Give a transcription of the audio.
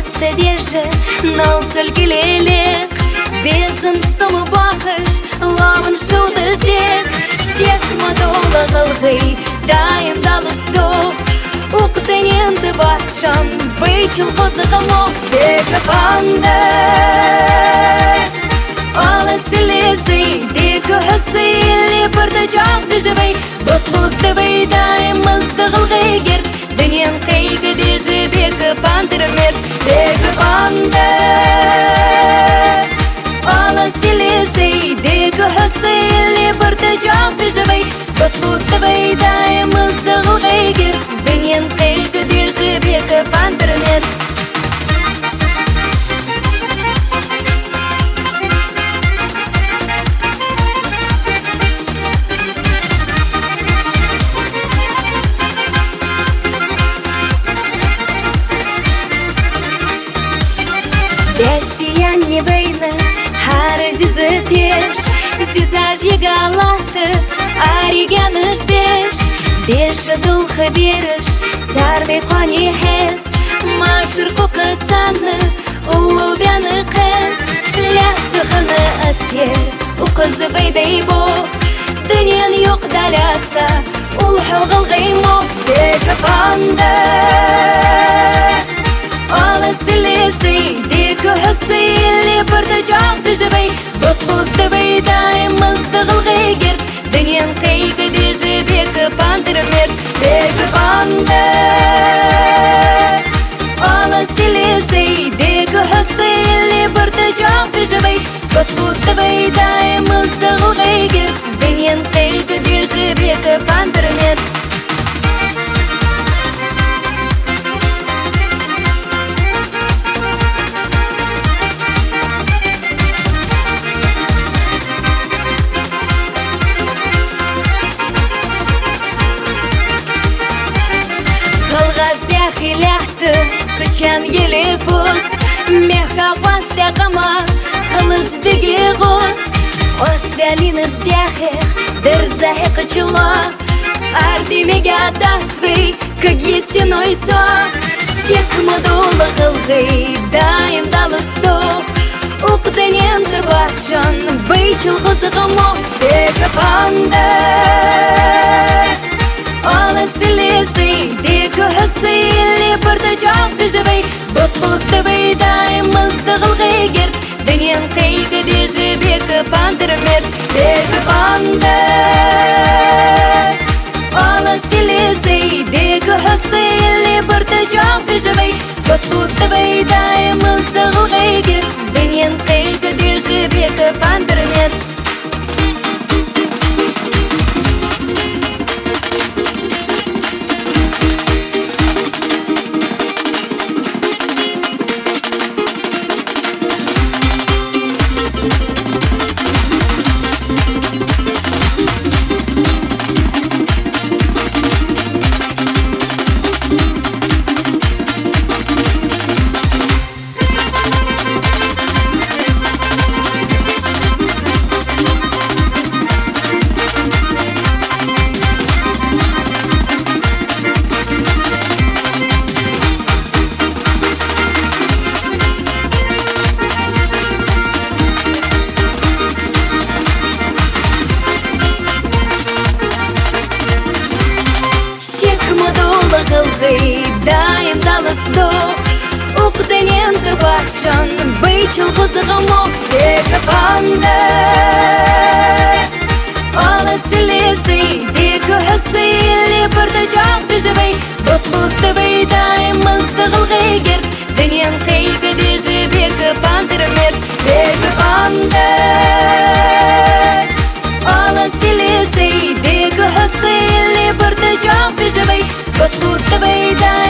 استديرجة نوصل قليلك بيزم سم باخش لامن شو تجديد شيك مدولة غلغي دايم دالت صدوق وقتني انت باتشان بيت الخوص غموك ديك بانده على سليسي ديك حسي اللي برتجاق دجبي بطلب دبي دايم مصدغ الغيقرت دنيا نقيق ديجي بيك باندر مرت ديك بانده على سليسي ديك حسي اللي برتجاق دجبي بطلب دبي دايم مصدغ الغيقرت دنيا نقيق ديجي بيك باندر مرت Destiyan ne beyne har zizetiş Zizaj yegalatı ariganış beş Beş dul haberiş Tarmi koni hes Maşır kokatsanı Ulubyanı kız Ляхтыхыны atyer Uqızı beyday bo Dünyan yok dalatsa Ulhuğıl gıymo Deka panda Ala silisi ديك حسي اللي برتجاق دجبي بطلب دبي دايم مصدغ الغيقرت دنيا نقيق ديجي بيك باندر مرت ديك بانده على سليسي ديك حسي اللي برتجاق دجبي بطلب دبي دايم مصدغ الغيقرت دنيا نقيق ديجي بيك باندر مرت Дяхи ляхты, кычан еле пус Мягко пастя кама, хылыц беге гус Осталины дяхех, дырзахе кычыла Ардимеге дацвей, как есеной со Щек мадула гылгый, даим далыц дух Уqтенен дыбачан, бейчыл гызыгымо Бека панда على سليسي ديك حسي اللي برتجاق دجبي بطلب دبي دايم مصدغ الغيقرت دنيا نقيق ديجي بيك باندر مرت بيك بانده على سليسي ديك حسي اللي برتجاق دجبي بطلب دبي دايم مصدغ الغيقرت دنيا نقيق ديجي بيك باندر مرت دايم دالت صدوق وقتنين تباشن بيت الخوص غموك ديك بانده على سليسي ديك حسي اللي برتجاق دجبي بطلب دبي دايم مصدغ الغيقرت دنيا نقيق ديجي بيك باندر مرت ديك بانده على سليسي ديك حسي اللي برتجاق دجبي بطلب دبي دايم